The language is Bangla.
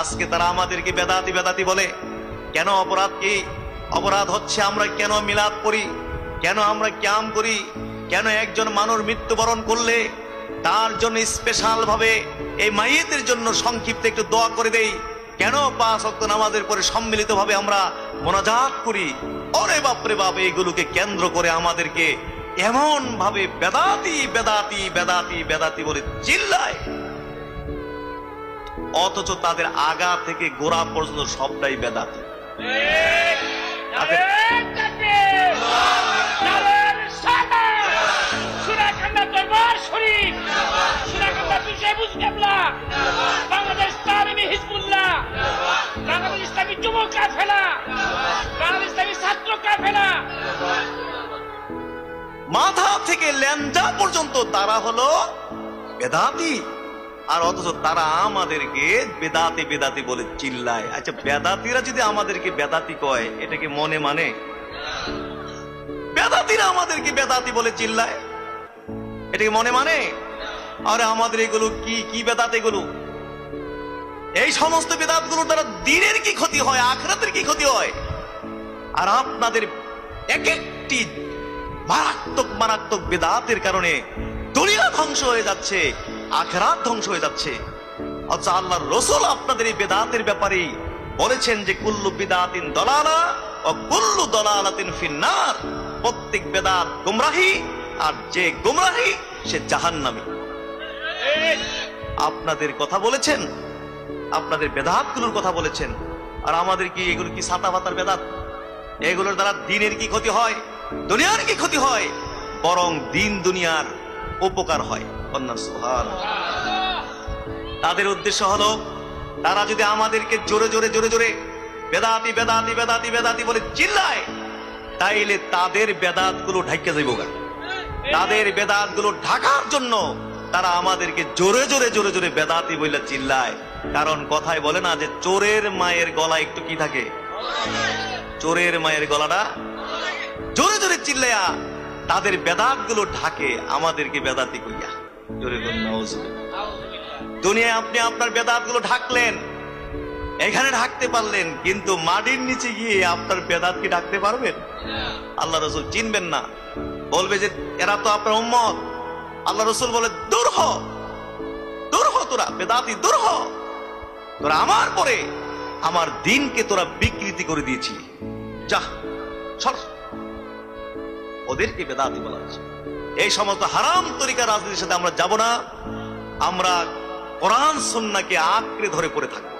আজকে তারা আমাদেরকে বেদাতি বেদাতি বলে। কেন? অপরাধ কি? অপরাধ হচ্ছে আমরা কেন মিলাদ পড়ি, কেন আমরা কিয়াম করি, কেন একজন মানুষ মৃত্যুবরণ করলে তার জন্য স্পেশাল ভাবে এই মাইয়েতের জন্য সংক্ষিপ্ত একটু দোয়া করে দেই, কেন 5 ওয়াক্ত নামাজের পরে সম্মিলিত ভাবে আমরা মোনাজাত করি। ওরে বাপরে বাপ, এইগুলোকে কেন্দ্র করে আমাদেরকে এমন ভাবে বেদাতি বেদাতি বেদাতি বেদাতি বলে চিল্লায়, অথচ তাদের আগা থেকে গোড়া পর্যন্ত সবটাই বেদাতি। বাংলাদেশ তালিমি হিজবুল্লাহ, বাংলাদেশ ইসলামী যুব কাফেলা, বাংলাদেশ ইসলামী ছাত্র কাফেলা, মাথা থেকে ল্যাঞ্জা পর্যন্ত তারা হলো বেদাতি, আর অথচ তারা আমাদেরকে বেদাতি বেদাতি বলে চিল্লায়। আচ্ছা, বেদাতিরা যদি আমাদেরকে বেদাতি কয়, এটাকে মনে মানে? বেদাতিরা আমাদেরকে বেদাতি বলে চিল্লায়, এটাকে মনে মানে? আরে আমাদের এগুলো কি কি বেদাত? এগুলো, এই সমস্ত বেদাত গুলো দ্বারা দিনের কি ক্ষতি হয়, আখিরাতের কি ক্ষতি হয়? আর আপনাদের এক একটি মারাত্মক মারাত্মক বেদাতের কারণে দুনিয়া ধ্বংস হয়ে যাচ্ছে, আখিরাত ধ্বংস হয়ে যাচ্ছে। অথচ আল্লাহর রাসূল আপনাদের এই বেদাতের ব্যাপারে বলেছেন যে কুল্লু বিদাতিন দলালা ও কুল্লু দলালাতিন ফিন্নার, প্রত্যেক বেদাত গোমরাহি, আর যে গোমরাহি সে জাহান্নামী। আপনাদের কথা বলেছেন, আপনাদের বেদাতগুলোর কথা বলেছেন, আর আমাদের কি এগুলো কি ছাতা পাতার বেদাত? এগুলোর দ্বারা দিনের কি ক্ষতি হয়, দুনিয়ার কি ক্ষতি হয়? বরং দিন দুনিয়ার উপকার হয়। তাদের উদ্দেশ্য হলো, তারা যদি আমাদেরকে জোরে জোরে জোরে জোরে বেদাতি বেদাতি বেদাতি বেদাতি বলে চিল্লায়, তাইলে তাদের বেদাত গুলো ঢাকা যাইব। তাদের বেদাত গুলো ঢাকার জন্য তারা আমাদেরকে জোরে জোরে জোরে জোরে বেদাতি বলে চিল্লায়। কারণ কথায় বলে না যে চোরের মায়ের গলা একটু কি থাকে, চোরের মায়ের গলাটা জোরে জোরে চিল্লায়া তাদের বেদাত গুলো ঢাকে, আমাদেরকে বেদাতি কইয়া। জোরে বলুন নাউজুবিল্লাহ। দুনিয়ায় আপনি আপনার বেদাত গুলো ঢাকলেন, এখানে ঢাকতে পারলেন, কিন্তু মাটির নিচে গিয়ে আপনার বেদাত কি ঢাকতে পারবেন? আল্লাহ রাসূল চিনবেন না, বলবে যে এরা তো আপনার উম্মত। আল্লাহ রাসূল বলে দূর হ, দূর হ, তোরা বেদাতি দূর হ, তোরা আমার পরে আমার দিনকে তোরা বিকৃতি করে দিয়েছিলি, যা সর। ওদেরকে বেদাতি বলা হচ্ছে। এই সমস্ত হারাম তরিকা রাজনীতির সাথে আমরা যাব না, আমরা কোরআন সুন্নাহকে আঁকড়ে ধরে পড়ে থাকবো।